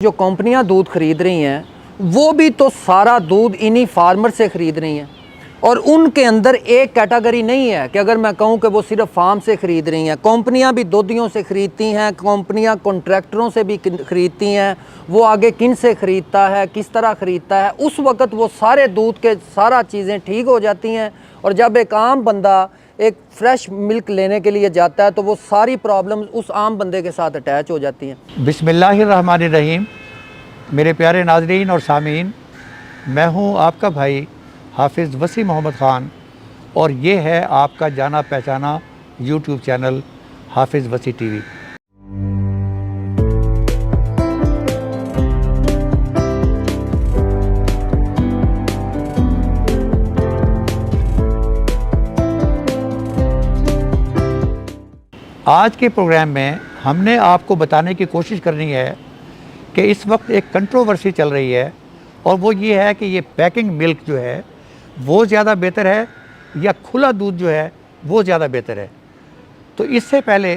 जो कंपनियां दूध खरीद रही हैं वो भी तो सारा दूध इन्हीं फार्मर से ख़रीद रही हैं और उनके अंदर एक कैटेगरी नहीं है कि अगर मैं कहूं कि वो सिर्फ फार्म से ख़रीद रही हैं। कंपनियां भी दूधियों से ख़रीदती हैं, कंपनियां कॉन्ट्रैक्टरों से भी ख़रीदती हैं। वो आगे किन से ख़रीदता है, किस तरह ख़रीदता है, उस वक़्त वो सारे दूध के सारा चीज़ें ठीक हो जाती हैं। और जब एक आम बंदा एक फ्रेश मिल्क लेने के लिए जाता है तो वो सारी प्रॉब्लम्स उस आम बंदे के साथ अटैच हो जाती हैं। बिस्मिल्लाहिर्रहमानिर्रहीम। मेरे प्यारे नाज़रीन और सामीन, मैं हूं आपका भाई हाफिज़ वसी मोहम्मद ख़ान और ये है आपका जाना पहचाना यूट्यूब चैनल हाफिज़ वसी टीवी। आज के प्रोग्राम में हमने आपको बताने की कोशिश करनी है कि इस वक्त एक कंट्रोवर्सी चल रही है और वो ये है कि ये पैकिंग मिल्क जो है वो ज़्यादा बेहतर है या खुला दूध जो है वो ज़्यादा बेहतर है। तो इससे पहले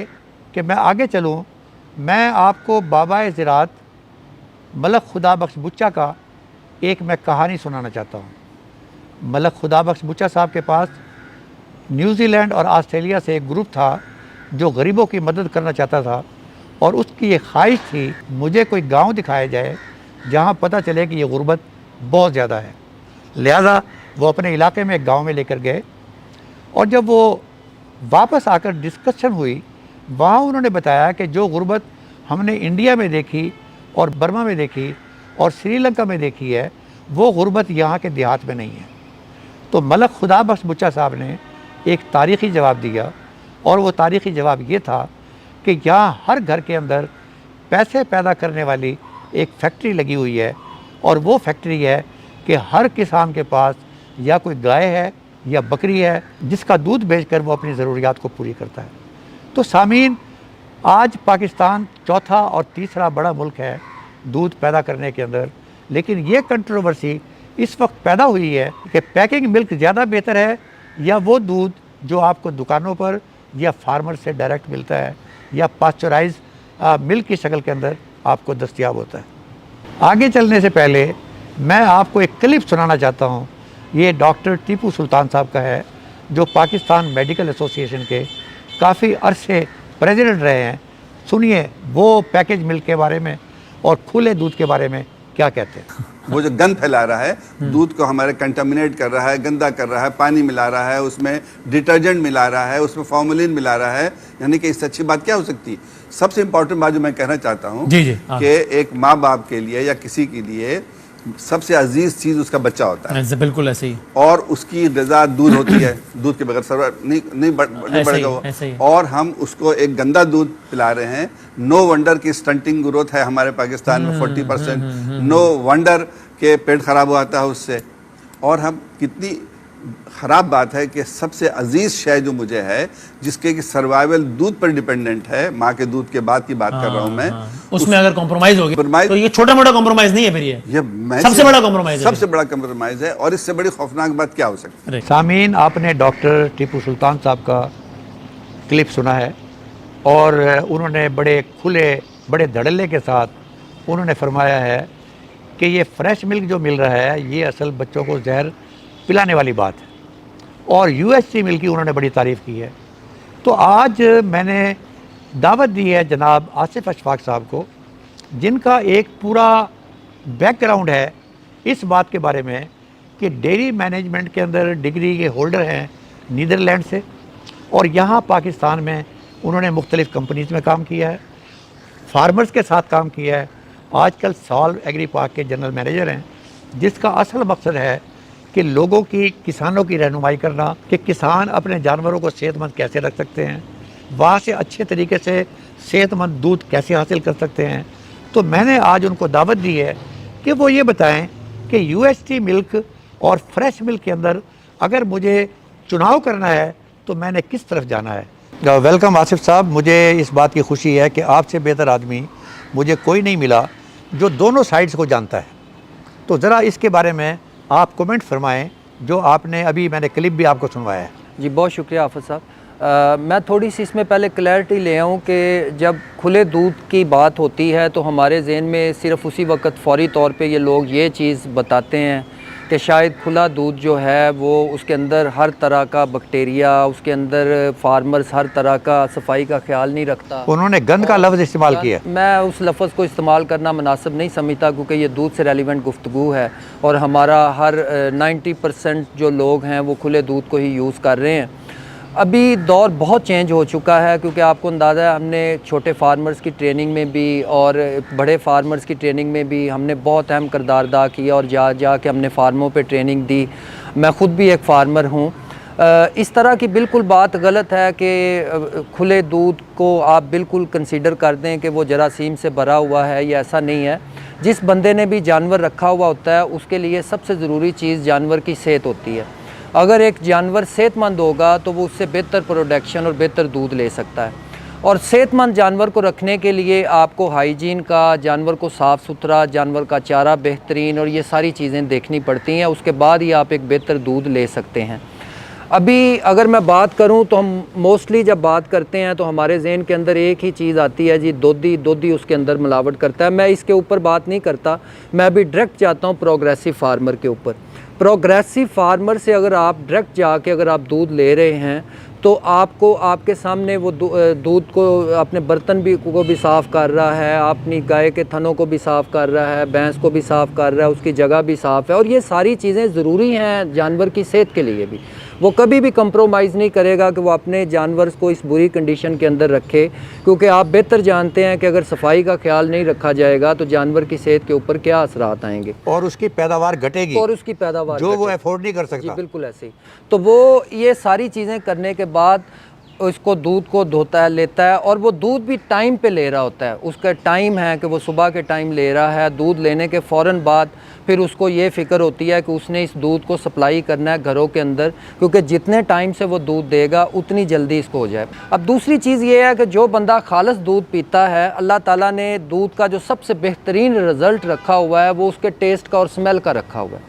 कि मैं आगे चलूँ, मैं आपको बाबा ज़राअत मलक खुदा बख्श बुच्चा का एक मैं कहानी सुनाना चाहता हूँ। मलक खुदा बख्श बुच्चा साहब के पास न्यूज़ीलैंड और ऑस्ट्रेलिया से एक ग्रुप था जो गरीबों की मदद करना चाहता था और उसकी ये ख्वाहिश थी मुझे कोई गांव दिखाया जाए जहां पता चले कि ये गुर्बत बहुत ज़्यादा है। लिहाजा वो अपने इलाके में एक गांव में लेकर गए और जब वो वापस आकर डिस्कशन हुई, वहाँ उन्होंने बताया कि जो गुर्बत हमने इंडिया में देखी और बर्मा में देखी और श्रीलंका में देखी है वो गुर्बत यहाँ के देहात में नहीं है। तो मलक खुदा बख्श बुच्चा साहब ने एक तारीख़ी जवाब दिया और वो तारीख़ी जवाब ये था कि यहाँ हर घर के अंदर पैसे पैदा करने वाली एक फैक्ट्री लगी हुई है और वो फैक्ट्री है कि हर किसान के पास या कोई गाय है या बकरी है जिसका दूध बेचकर वो अपनी ज़रूरियात को पूरी करता है। तो सामीन, आज पाकिस्तान चौथा और तीसरा बड़ा मुल्क है दूध पैदा करने के अंदर, लेकिन ये कंट्रोवर्सी इस वक्त पैदा हुई है कि पैकिंग मिल्क ज़्यादा बेहतर है या वो दूध जो आपको दुकानों पर या फार्मर से डायरेक्ट मिलता है या पास्चराइज मिल्क की शक्ल के अंदर आपको दस्तयाब होता है। आगे चलने से पहले मैं आपको एक क्लिप सुनाना चाहता हूँ। ये डॉक्टर टीपू सुल्तान साहब का है जो पाकिस्तान मेडिकल एसोसिएशन के काफ़ी अरसे प्रेसिडेंट रहे हैं। सुनिए वो पैकेज मिल्क के बारे में और खुले दूध के बारे में क्या कहते हैं। वो जो गंद फैला रहा है, दूध को हमारे कंटामिनेट कर रहा है, गंदा कर रहा है, पानी मिला रहा है, उसमें डिटर्जेंट मिला रहा है, उसमें फॉर्मुलिन मिला रहा है, यानी कि इससे अच्छी बात क्या हो सकती है। सबसे इंपॉर्टेंट बात जो मैं कहना चाहता हूँ कि एक माँ बाप के लिए या किसी के लिए सबसे अजीज चीज उसका बच्चा होता है। बिल्कुल ऐसे ही। और उसकी रजा दूध होती है, दूध के बगैर सर्वाइव नहीं बढ़ेगा वो। और हम उसको एक गंदा दूध पिला रहे हैं। नो वंडर की स्टंटिंग ग्रोथ है हमारे पाकिस्तान में 40%। नो वंडर के पेट खराब हो जाता है उससे। और हम कितनी ख़राब बात है कि सबसे अजीज शय जो मुझे है जिसके कि सर्वाइवल दूध पर डिपेंडेंट है, माँ के दूध के बाद की बात कर रहा हूँ मैं। उसमें अगर कॉम्प्रोमाइज होगी तो ये छोटा मोटा कॉम्प्रोमाइज नहीं है, फिर ये सबसे बड़ा कॉम्प्रोमाइज है। सबसे बड़ा कॉम्प्रोमाइज है और इससे बड़ी खौफनाक बात क्या हो सकती है। सामीन, आपने डॉक्टर टीपू सुल्तान साहब का क्लिप सुना है और उन्होंने बड़े खुले बड़े धड़ल्ले के साथ उन्होंने फरमाया है कि ये फ्रेश मिल्क जो मिल रहा है ये असल बच्चों को जहर पिलाने वाली बात है और यूएसटी मिल्क की उन्होंने बड़ी तारीफ़ की है। तो आज मैंने दावत दी है जनाब आसिफ अशफाक साहब को, जिनका एक पूरा बैकग्राउंड है इस बात के बारे में कि डेयरी मैनेजमेंट के अंदर डिग्री के होल्डर हैं नीदरलैंड से और यहाँ पाकिस्तान में उन्होंने मुख्तलिफ़ कंपनीज़ में काम किया है, फार्मर्स के साथ काम किया है। आजकल सॉल्व एग्री पार्क के जनरल मैनेजर हैं, जिसका असल मकसद है कि लोगों की, किसानों की रहनुमाई करना कि किसान अपने जानवरों को सेहतमंद कैसे रख सकते हैं, वहाँ से अच्छे तरीके से सेहतमंद दूध कैसे हासिल कर सकते हैं। तो मैंने आज उनको दावत दी है कि वो ये बताएं कि यूएसटी मिल्क और फ्रेश मिल्क के अंदर अगर मुझे चुनाव करना है तो मैंने किस तरफ जाना है। वेलकम आसिफ साहब, मुझे इस बात की खुशी है कि आपसे बेहतर आदमी मुझे कोई नहीं मिला जो दोनों साइड्स को जानता है। तो ज़रा इसके बारे में आप कमेंट फरमाएं जो आपने अभी, मैंने क्लिप भी आपको सुनवाया है। जी बहुत शुक्रिया हाफिज़ साहब। मैं थोड़ी सी इसमें पहले क्लैरिटी ले आऊँ कि जब खुले दूध की बात होती है तो हमारे जहन में सिर्फ उसी वक्त फ़ौरी तौर पे ये लोग ये चीज़ बताते हैं कि शायद खुला दूध जो है वो उसके अंदर हर तरह का बैक्टीरिया, उसके अंदर फार्मर्स हर तरह का सफाई का ख्याल नहीं रखता। उन्होंने गंद का लफ्ज़ इस्तेमाल किया। मैं उस लफ्ज़ को इस्तेमाल करना मुनासिब नहीं समझता क्योंकि ये दूध से रेलिवेंट गुफ्तगू है और हमारा हर 90% जो लोग हैं वो खुले दूध को ही यूज़ कर रहे हैं। अभी दौर बहुत चेंज हो चुका है क्योंकि आपको अंदाज़ा है हमने छोटे फार्मर्स की ट्रेनिंग में भी और बड़े फार्मर्स की ट्रेनिंग में भी हमने बहुत अहम किरदार अदा किया और जा के हमने फार्मों पे ट्रेनिंग दी। मैं ख़ुद भी एक फार्मर हूँ। इस तरह की बिल्कुल बात गलत है कि खुले दूध को आप बिल्कुल कंसीडर कर दें कि वो जरासीम से भरा हुआ है, ये ऐसा नहीं है। जिस बंदे ने भी जानवर रखा हुआ होता है उसके लिए सबसे ज़रूरी चीज़ जानवर की सेहत होती है। अगर एक जानवर सेहतमंद होगा तो वो उससे बेहतर प्रोडक्शन और बेहतर दूध ले सकता है। और सेहतमंद जानवर को रखने के लिए आपको हाइजीन का, जानवर को साफ़ सुथरा, जानवर का चारा बेहतरीन और ये सारी चीज़ें देखनी पड़ती हैं। उसके बाद ही आप एक बेहतर दूध ले सकते हैं। अभी अगर मैं बात करूं तो हम मोस्टली जब बात करते हैं तो हमारे जहन के अंदर एक ही चीज़ आती है जी, दोधी उसके अंदर मिलावट करता है। मैं इसके ऊपर बात नहीं करता, मैं अभी डायरेक्ट जाता हूं प्रोग्रेसिव फार्मर के ऊपर। प्रोग्रेसिव फार्मर से अगर आप डायरेक्ट जाके अगर आप दूध ले रहे हैं तो आपको आपके सामने वो दूध को अपने बर्तन को भी साफ़ कर रहा है, अपनी गाय के थनों को भी साफ़ कर रहा है, भैंस को भी साफ़ कर रहा है, उसकी जगह भी साफ़ है। और ये सारी चीज़ें ज़रूरी हैं जानवर की सेहत के लिए भी। वो कभी भी कंप्रोमाइज़ नहीं करेगा कि वो अपने जानवर को इस बुरी कंडीशन के अंदर रखे, क्योंकि आप बेहतर जानते हैं कि अगर सफाई का ख्याल नहीं रखा जाएगा तो जानवर की सेहत के ऊपर क्या असरात आएंगे और उसकी पैदावार घटेगी और उसकी पैदावार जो वो अफोर्ड नहीं कर सकता। जी बिल्कुल ऐसे ही। तो वो ये सारी चीज़ें करने के बाद इसको दूध को धोता है, लेता है और वो दूध भी टाइम पे ले रहा होता है। उसका टाइम है कि वो सुबह के टाइम ले रहा है। दूध लेने के फ़ौरन बाद फिर उसको ये फ़िक्र होती है कि उसने इस दूध को सप्लाई करना है घरों के अंदर, क्योंकि जितने टाइम से वो दूध देगा उतनी जल्दी इसको हो जाए। अब दूसरी चीज़ ये है कि जो बंदा खालिस दूध पीता है, अल्लाह ताला ने दूध का जो सबसे बेहतरीन रिज़ल्ट रखा हुआ है वो उसके टेस्ट का और स्मेल का रखा हुआ है।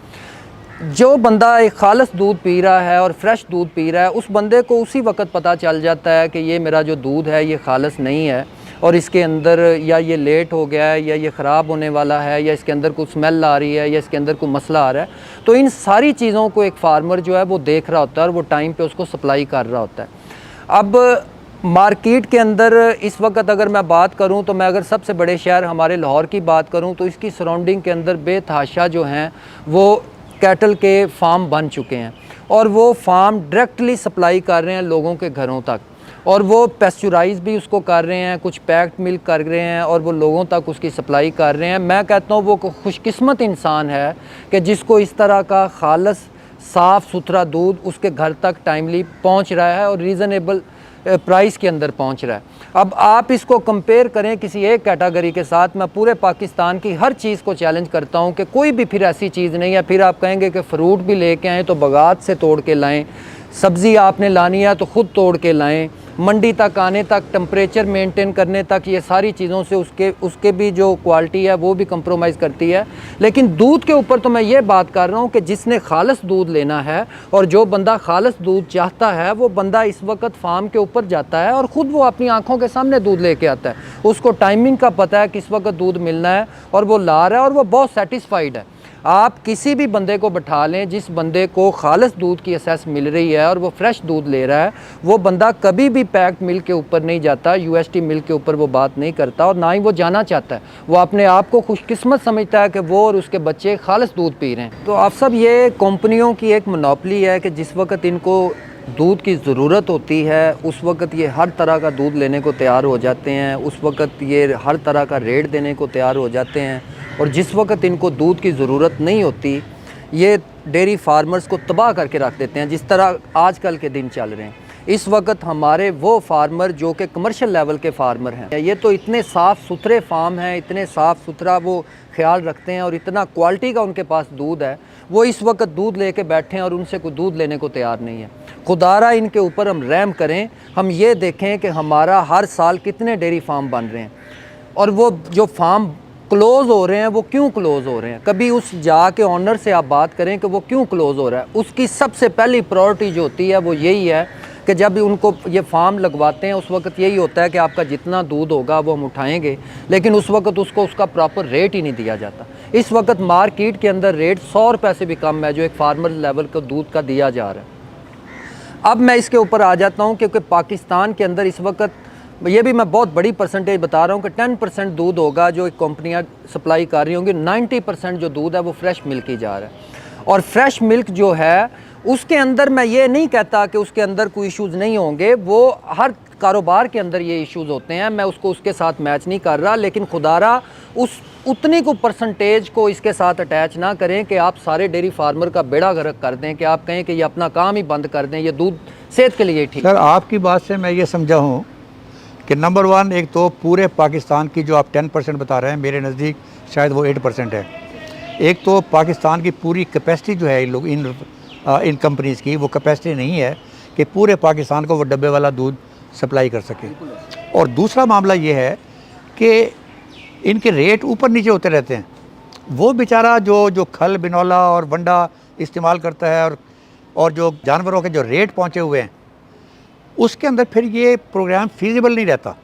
जो बंदा एक खालिस दूध पी रहा है और फ्रेश दूध पी रहा है, उस बंदे को उसी वक्त पता चल जाता है कि ये मेरा जो दूध है ये खालिस नहीं है और इसके अंदर या ये लेट हो गया है या ये ख़राब होने वाला है या इसके अंदर कुछ स्मेल आ रही है या इसके अंदर कोई मसला आ रहा है। तो इन सारी चीज़ों को एक फार्मर जो है वो देख रहा होता है और वो टाइम पे उसको सप्लाई कर रहा होता है। अब मार्केट के अंदर इस वक्त अगर मैं बात करूं तो मैं अगर सबसे बड़े शहर हमारे लाहौर की बात करूं तो इसकी सराउंडिंग के अंदर बेतहाशा जो हैं वो कैटल के फार्म बन चुके हैं और वो फार्म डायरेक्टली सप्लाई कर रहे हैं लोगों के घरों तक और वो पेस्चुराइज भी उसको कर रहे हैं, कुछ पैक्ड मिल्क कर रहे हैं और वो लोगों तक उसकी सप्लाई कर रहे हैं। मैं कहता हूँ वो खुशकिस्मत इंसान है कि जिसको इस तरह का खालिस साफ़ सुथरा दूध उसके घर तक टाइमली पहुँच रहा है और रीज़नेबल प्राइस के अंदर पहुंच रहा है। अब आप इसको कंपेयर करें किसी एक कैटेगरी के साथ, मैं पूरे पाकिस्तान की हर चीज़ को चैलेंज करता हूं कि कोई भी फिर ऐसी चीज़ नहीं है। फिर आप कहेंगे कि फ्रूट भी लेके आएँ तो बागात से तोड़ के लाएं, सब्ज़ी आपने लानी है तो ख़ुद तोड़ के लाएं, मंडी तक आने तक, टेम्परेचर मेंटेन करने तक, ये सारी चीज़ों से उसके भी जो क्वालिटी है वो भी कंप्रोमाइज़ करती है। लेकिन दूध के ऊपर तो मैं ये बात कर रहा हूँ कि जिसने खालिस दूध लेना है और जो बंदा खालिस दूध चाहता है वो बंदा इस वक्त फार्म के ऊपर जाता है और ख़ुद वो अपनी आँखों के सामने दूध लेके आता है। उसको टाइमिंग का पता है किस वक्त दूध मिलना है और वो ला रहा है और वो बहुत सेटिस्फाइड है। आप किसी भी बंदे को बैठा लें, जिस बंदे को खालिस दूध की एसेस मिल रही है और वो फ्रेश दूध ले रहा है, वो बंदा कभी भी पैक्ड मिल्क के ऊपर नहीं जाता, यूएसटी मिल्क के ऊपर वो बात नहीं करता और ना ही वो जाना चाहता है। वो अपने आप को खुशकिस्मत समझता है कि वो और उसके बच्चे खालिस दूध पी रहे हैं। तो आप सब, ये कंपनियों की एक मोनोपोली है कि जिस वक्त इनको दूध की ज़रूरत होती है उस वक्त ये हर तरह का दूध लेने को तैयार हो जाते हैं, उस वक्त ये हर तरह का रेट देने को तैयार हो जाते हैं और जिस वक्त इनको दूध की ज़रूरत नहीं होती ये डेयरी फार्मर्स को तबाह करके रख देते हैं, जिस तरह आजकल के दिन चल रहे हैं। इस वक्त हमारे वो फार्मर जो कि कमर्शियल लेवल के फार्मर हैं, ये तो इतने साफ़ सुथरे फार्म हैं, इतने साफ़ सुथरा वो ख्याल रखते हैं और इतना क्वालिटी का उनके पास दूध है, वो इस वक्त दूध लेके बैठे हैं और उनसे कोई दूध लेने को तैयार नहीं है। खुदारा इनके ऊपर हम रहम करें, हम ये देखें कि हमारा हर साल कितने डेयरी फार्म बन रहे हैं और वो जो फार्म क्लोज़ हो रहे हैं वो क्यों क्लोज़ हो रहे हैं। कभी उस जाके ऑनर से आप बात करें कि वो क्यों क्लोज़ हो रहा है। उसकी सबसे पहली प्रायोरिटी जो होती है वो यही है कि कि जब उनको ये फार्म लगवाते हैं उस वक्त यही होता है कि आपका जितना दूध होगा वो हम उठाएंगे, लेकिन उस वक्त उसको उसका प्रॉपर रेट ही नहीं दिया जाता। इस वक्त मार्केट के अंदर रेट 100 रुपये से भी कम है जो एक फार्मर लेवल का दूध का दिया जा रहा है। अब मैं इसके ऊपर आ जाता हूँ क्योंकि पाकिस्तान के अंदर इस वक्त ये भी मैं बहुत बड़ी परसेंटेज बता रहा हूँ कि 10% दूध होगा जो एक कंपनियाँ सप्लाई कर रही होंगी, 90% जो दूध है वो फ्रेश मिल्क ही जा रहा है। और फ्रेश मिल्क जो है उसके अंदर मैं ये नहीं कहता कि उसके अंदर कोई इश्यूज़ नहीं होंगे, वो हर कारोबार के अंदर ये इश्यूज़ होते हैं, मैं उसको उसके साथ मैच नहीं कर रहा, लेकिन खुदारा उस उतनी को परसेंटेज को इसके साथ अटैच ना करें कि आप सारे डेयरी फार्मर का बेड़ा गर्क कर दें, कि आप कहें कि ये अपना काम ही बंद कर दें, ये दूध सेहत के लिए ठीक। सर आपकी बात से मैं ये समझा हूँ कि नंबर 1 एक तो पूरे पाकिस्तान की जो आप 10% बता रहे हैं, मेरे नज़दीक शायद वो 8% है। एक तो पाकिस्तान की पूरी कैपेसिटी जो है इन कंपनीज़ की वो कैपेसिटी नहीं है कि पूरे पाकिस्तान को वो डब्बे वाला दूध सप्लाई कर सके। और दूसरा मामला ये है कि इनके रेट ऊपर नीचे होते रहते हैं। वो बेचारा जो खल बिनौला और वंडा इस्तेमाल करता है और जो जानवरों के जो रेट पहुँचे हुए हैं उसके अंदर फिर ये प्रोग्राम फीजिबल नहीं रहता।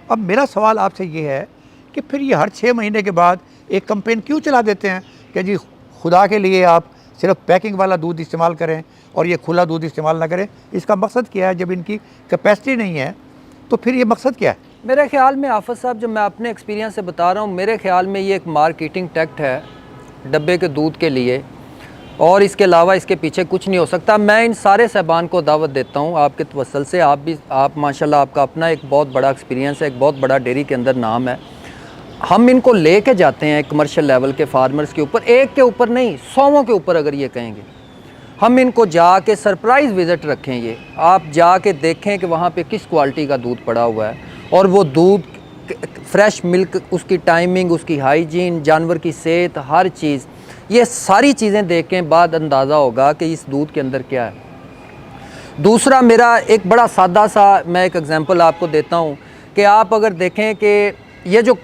अब मेरा सवाल आपसे ये है कि फिर ये हर 6 महीने के बाद एक कैंपेन क्यों चला देते हैं कि जी खुदा के लिए आप सिर्फ पैकिंग वाला दूध इस्तेमाल करें और ये खुला दूध इस्तेमाल ना करें। इसका मकसद क्या है? जब इनकी कैपेसिटी नहीं है तो फिर ये मकसद क्या है? मेरे ख्याल में आफत साहब, जब मैं अपने एक्सपीरियंस से बता रहा हूँ, मेरे ख्याल में ये एक मार्केटिंग टैक्ट है डब्बे के दूध के लिए, और इसके अलावा इसके पीछे कुछ नहीं हो सकता। मैं इन सारे साहबान को दावत देता हूँ आपके तवस्सुल से, आप माशाल्लाह आपका अपना एक बहुत बड़ा एक्सपीरियंस है, एक बहुत बड़ा डेयरी के अंदर नाम है। हम इनको लेके जाते हैं कमर्शियल लेवल के फार्मर्स के ऊपर, एक के ऊपर नहीं 100 के ऊपर अगर ये कहेंगे, हम इनको जाके सरप्राइज़ विज़िट रखें। ये आप जाके देखें कि वहाँ पे किस क्वालिटी का दूध पड़ा हुआ है, और वो दूध फ्रेश मिल्क, उसकी टाइमिंग, उसकी हाइजीन, जानवर की सेहत, हर चीज़, ये सारी चीज़ें देख के बाद अंदाज़ा होगा कि इस दूध के अंदर क्या है। दूसरा मेरा एक बड़ा सादा सा मैं एक एग्जांपल आपको देता हूँ कि आप अगर देखें कि ये जो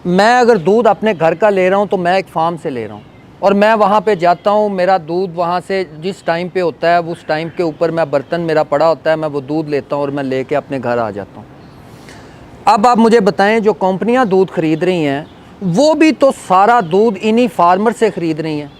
मैं अगर दूध अपने घर का ले रहा हूँ तो मैं एक फार्म से ले रहा हूँ, और मैं वहाँ पे जाता हूँ, मेरा दूध वहाँ से जिस टाइम पे होता है उस टाइम के ऊपर मैं बर्तन मेरा पड़ा होता है, मैं वो दूध लेता हूँ और मैं लेके अपने घर आ जाता हूँ। अब आप मुझे बताएं, जो कंपनियां दूध ख़रीद रही हैं वो भी तो सारा दूध इन्हीं फार्मर से ख़रीद रही हैं,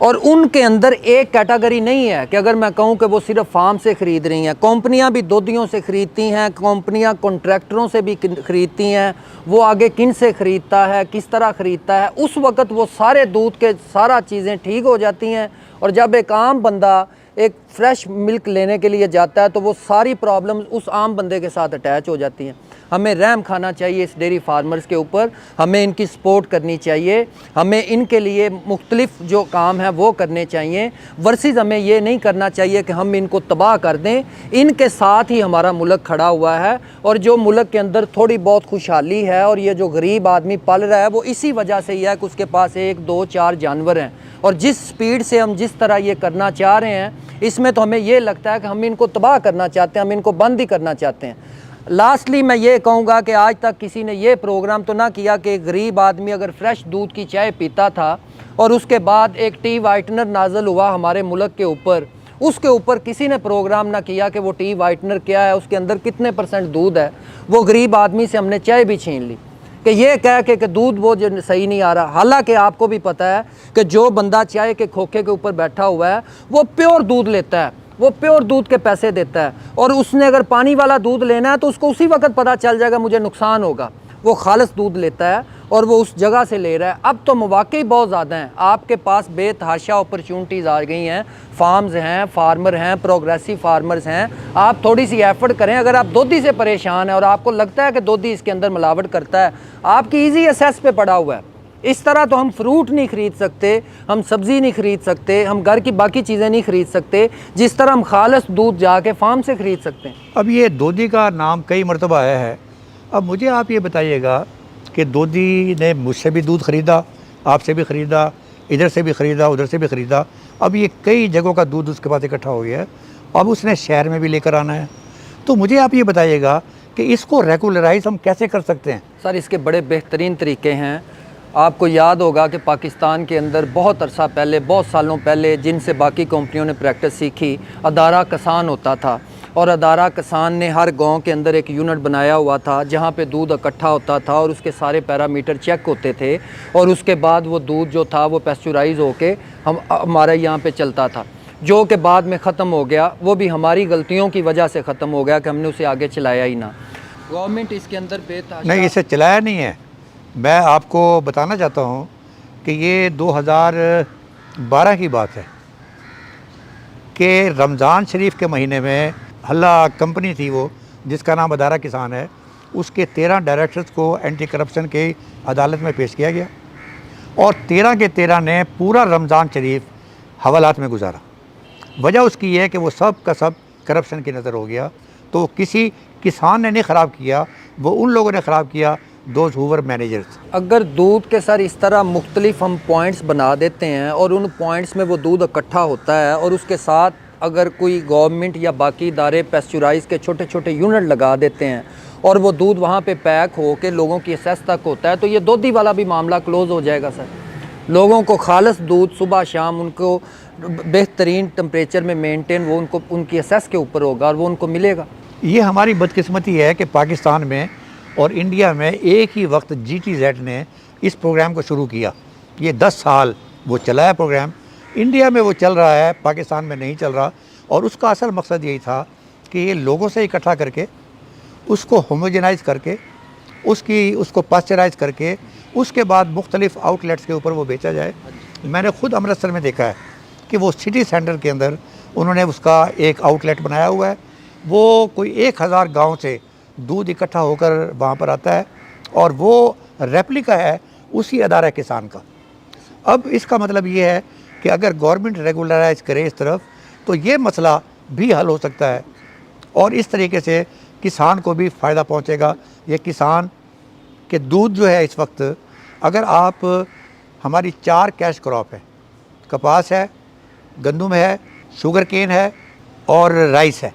और उनके अंदर एक कैटेगरी नहीं है कि अगर मैं कहूं कि वो सिर्फ फार्म से ख़रीद रही हैं। कंपनियां भी दूधियों से ख़रीदती हैं, कंपनियां कॉन्ट्रैक्टरों से भी ख़रीदती हैं, वो आगे किन से ख़रीदता है, किस तरह ख़रीदता है, उस वक़्त वो सारे दूध के सारा चीज़ें ठीक हो जाती हैं। और जब एक आम बंदा एक फ्रेश मिल्क लेने के लिए जाता है तो वो सारी प्रॉब्लम्स उस आम बंदे के साथ अटैच हो जाती हैं। हमें रहम खाना चाहिए इस डेयरी फार्मर्स के ऊपर, हमें इनकी सपोर्ट करनी चाहिए, हमें इनके लिए मुख्तलिफ जो काम है वो करने चाहिए, वर्सेस हमें ये नहीं करना चाहिए कि हम इनको तबाह कर दें। इनके साथ ही हमारा मुल्क खड़ा हुआ है, और जो मुल्क के अंदर थोड़ी बहुत खुशहाली है और ये जो गरीब आदमी पल रहा है वो इसी वजह से ही है कि उसके पास 1, 2, 4 जानवर हैं। और जिस स्पीड से हम जिस तरह ये करना चाह रहे हैं, इसमें तो हमें ये लगता है कि हम इनको तबाह करना चाहते हैं, हम इनको बंद ही करना चाहते हैं। लास्टली मैं ये कहूँगा कि आज तक किसी ने ये प्रोग्राम तो ना किया कि गरीब आदमी अगर फ्रेश दूध की चाय पीता था और उसके बाद एक टी वाइटनर नाजल हुआ हमारे मुल्क के ऊपर, उसके ऊपर किसी ने प्रोग्राम ना किया कि वो टी वाइटनर क्या है, उसके अंदर कितने % दूध है। वो गरीब आदमी से हमने चाय भी छीन ली कि ये कह के कि दूध वो जो सही नहीं आ रहा। हालांकि आपको भी पता है कि जो बंदा चाय के खोखे के ऊपर बैठा हुआ है वो प्योर दूध लेता है, वो प्योर दूध के पैसे देता है, और उसने अगर पानी वाला दूध लेना है तो उसको उसी वक्त पता चल जाएगा मुझे नुकसान होगा। वो खालिस दूध लेता है और वो उस जगह से ले रहा है। अब तो मौके बहुत ज़्यादा हैं, आपके पास बेतहाशा अपॉर्चुनिटीज़ आ गई हैं, फार्म्स हैं, फार्मर हैं, प्रोग्रेसिव फार्मर्स हैं। आप थोड़ी सी एफर्ट करें। अगर आप दूधी से परेशान हैं और आपको लगता है कि दूधी इसके अंदर मिलावट करता है, आपकी ईजी एक्सेस पे पड़ा हुआ है। इस तरह तो हम फ्रूट नहीं ख़रीद सकते, हम सब्ज़ी नहीं ख़रीद सकते, हम घर की बाकी चीज़ें नहीं ख़रीद सकते, जिस तरह हम खालिस दूध जाके फार्म से ख़रीद सकते हैं। अब ये दूधी का नाम कई मरतबा आया है। अब मुझे आप ये बताइएगा कि दूधी ने मुझसे भी दूध ख़रीदा, आपसे भी ख़रीदा, इधर से भी ख़रीदा, उधर से भी ख़रीदा। अब ये कई जगहों का दूध उसके पास इकट्ठा हो गया है, अब उसने शहर में भी लेकर आना है। तो मुझे आप ये बताइएगा कि इसको रेगुलराइज हम कैसे कर सकते हैं? सर, इसके बड़े बेहतरीन तरीके हैं। आपको याद होगा कि पाकिस्तान के अंदर बहुत अरसा पहले, बहुत सालों पहले, जिनसे बाकी कंपनियों ने प्रैक्टिस सीखी, अदारा कसान होता था। और अदारा किसान ने हर गांव के अंदर एक यूनिट बनाया हुआ था जहां पे दूध इकट्ठा होता था और उसके सारे पैरामीटर चेक होते थे और उसके बाद वो दूध जो था वो पेस्चुराइज होके हमारे यहाँ पे चलता था, जो कि बाद में ख़त्म हो गया। वो भी हमारी गलतियों की वजह से ख़त्म हो गया कि हमने उसे आगे चलाया ही ना। गवर्नमेंट इसके अंदर बेतहाशा नहीं, इसे चलाया नहीं है। मैं आपको बताना चाहता हूँ कि ये 2012 की बात है कि रमज़ान शरीफ के महीने में हल्ला कंपनी थी वो, जिसका नाम अदारा किसान है, उसके 13 डायरेक्टर्स को एंटी करप्शन के अदालत में पेश किया गया और 13 के 13 ने पूरा रमज़ान शरीफ हवालात में गुजारा। वजह उसकी है कि वो सब का सब करप्शन की नज़र हो गया। तो किसी किसान ने नहीं ख़राब किया, वो उन लोगों ने ख़राब किया, दोज हूवर मैनेजर्स। अगर दूध के सर इस तरह मुख्तलिफ हम पॉइंट्स बना देते हैं और उन पॉइंट्स में वो दूध इकट्ठा होता है और उसके साथ अगर कोई गवर्नमेंट या बाकी इदारे पेस्चुराइज के छोटे छोटे यूनिट लगा देते हैं और वो दूध वहाँ पे पैक हो के लोगों की एसेस तक होता है, तो ये दोधी वाला भी मामला क्लोज़ हो जाएगा सर। लोगों को खालिस दूध सुबह शाम उनको बेहतरीन टेम्परेचर में मेंटेन वो उनको उनकी एसेस के ऊपर होगा और वो उनको मिलेगा। ये हमारी बदकिस्मती है कि पाकिस्तान में और इंडिया में एक ही वक्त GTZ ने इस प्रोग्राम को शुरू किया। ये 10 साल वो चला है प्रोग्राम। इंडिया में वो चल रहा है, पाकिस्तान में नहीं चल रहा। और उसका असल मकसद यही था कि ये लोगों से इकट्ठा करके उसको होमोजेनाइज करके उसको पास्चराइज करके उसके बाद मुख्तलिफ आउटलेट्स के ऊपर वो बेचा जाए। मैंने ख़ुद अमृतसर में देखा है कि वो सिटी सेंटर के अंदर उन्होंने उसका एक आउटलेट बनाया हुआ है। वो कोई 1000 गाँव से दूध इकट्ठा होकर वहाँ पर आता है और वो रेप्लिका है उसी अदारा किसान का। अब इसका मतलब ये है कि अगर गवर्नमेंट रेगुलराइज करे इस तरफ तो ये मसला भी हल हो सकता है और इस तरीके से किसान को भी फ़ायदा पहुँचेगा। ये किसान के दूध जो है इस वक्त, अगर आप हमारी 4 कैश क्रॉप है, कपास है, गंदम है, शुगर केन है और राइस है,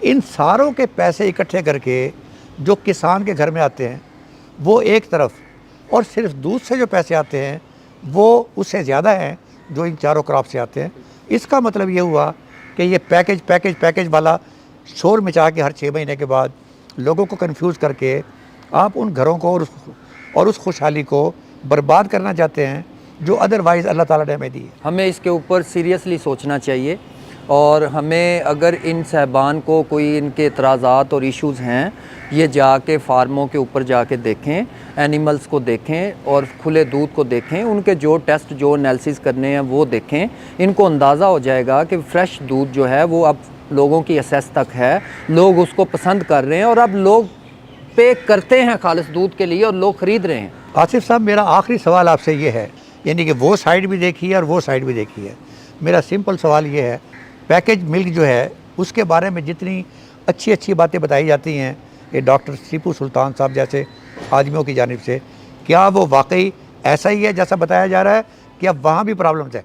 इन सारों के पैसे इकट्ठे करके जो किसान के घर में आते हैं वो एक तरफ, और सिर्फ दूध से जो पैसे आते हैं वो उससे ज़्यादा हैं जो इन चारों क्रॉप से आते हैं। इसका मतलब ये हुआ कि ये पैकेज वाला शोर मचा के हर 6 महीने के बाद लोगों को कंफ्यूज करके आप उन घरों को और उस खुशहाली को बर्बाद करना चाहते हैं जो अदरवाइज़ अल्लाह ताला ने हमें दी है। हमें इसके ऊपर सीरियसली सोचना चाहिए और हमें अगर इन साहबान को कोई इनके एतराज़ात और इश्यूज़ हैं, ये जाके फार्मों के ऊपर जाके देखें, एनिमल्स को देखें और खुले दूध को देखें, उनके जो टेस्ट जो एनालिसिस करने हैं वो देखें। इनको अंदाज़ा हो जाएगा कि फ़्रेश दूध जो है वो अब लोगों की एसेस तक है, लोग उसको पसंद कर रहे हैं और अब लोग पे करते हैं खालिस दूध के लिए और लोग ख़रीद रहे हैं। आसिफ साहब, मेरा आखिरी सवाल आपसे ये है, यानी कि वो साइड भी देखी है और वो साइड भी देखी है। मेरा सिंपल सवाल ये है, पैकेज मिल्क जो है उसके बारे में जितनी अच्छी बातें बताई जाती हैं ये डॉक्टर टीपू सुल्तान साहब जैसे आदमियों की जानिब से, क्या वो वाकई ऐसा ही है जैसा बताया जा रहा है कि अब वहाँ भी प्रॉब्लम्स है?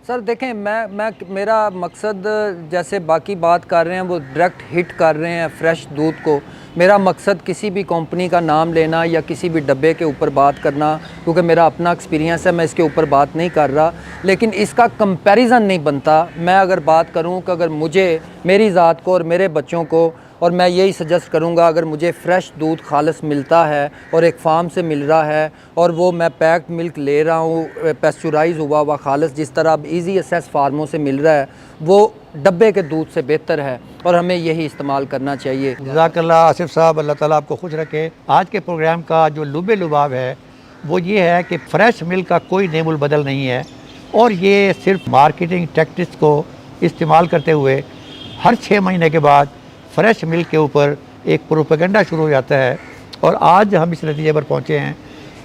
सर देखें, मेरा मकसद, जैसे बाकी बात कर रहे हैं वो डायरेक्ट हिट कर रहे हैं फ्रेश दूध को, मेरा मकसद किसी भी कंपनी का नाम लेना या किसी भी डब्बे के ऊपर बात करना, क्योंकि मेरा अपना एक्सपीरियंस है, मैं इसके ऊपर बात नहीं कर रहा, लेकिन इसका कंपैरिजन नहीं बनता। मैं अगर बात करूं कि अगर मुझे, मेरी ज़ात को और मेरे बच्चों को, और मैं यही सजेस्ट करूंगा, अगर मुझे फ़्रेश दूध खालिस मिलता है और एक फार्म से मिल रहा है और वो मैं पैक्ड मिल्क ले रहा हूँ पेस्चुराइज हुआ खालिस, जिस तरह अब ईजी एक्सेस फार्मों से मिल रहा है, वो डब्बे के दूध से बेहतर है और हमें यही इस्तेमाल करना चाहिए। जज़ाकल्लाह आसिफ साहब, अल्लाह ताला आपको खुश रखे। आज के प्रोग्राम का जो लुबे लुबाब है वो ये है कि फ़्रेश मिल्क का कोई नेमुल बदल नहीं है और ये सिर्फ मार्केटिंग टैक्टिक्स को इस्तेमाल करते हुए हर 6 महीने के बाद फ्रेश मिल्क के ऊपर एक प्रोपेगेंडा शुरू हो जाता है। और आज हम इस नतीजे पर पहुँचे हैं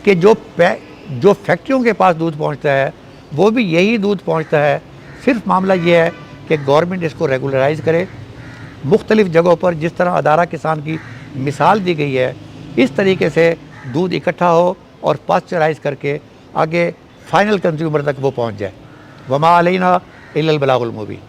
कि जो फैक्ट्रियों के पास दूध पहुँचता है वो भी यही दूध पहुँचता है। सिर्फ मामला ये है कि गवर्नमेंट इसको रेगुलराइज़ करे। मुख्तलिफ़ जगहों पर जिस तरह अदारा किसान की मिसाल दी गई है, इस तरीके से दूध इकट्ठा हो और पास्चराइज़ करके आगे फाइनल कंज्यूमर तक वो पहुँच जाए। वमा अलैना इल्लल बलागुल मुबीन।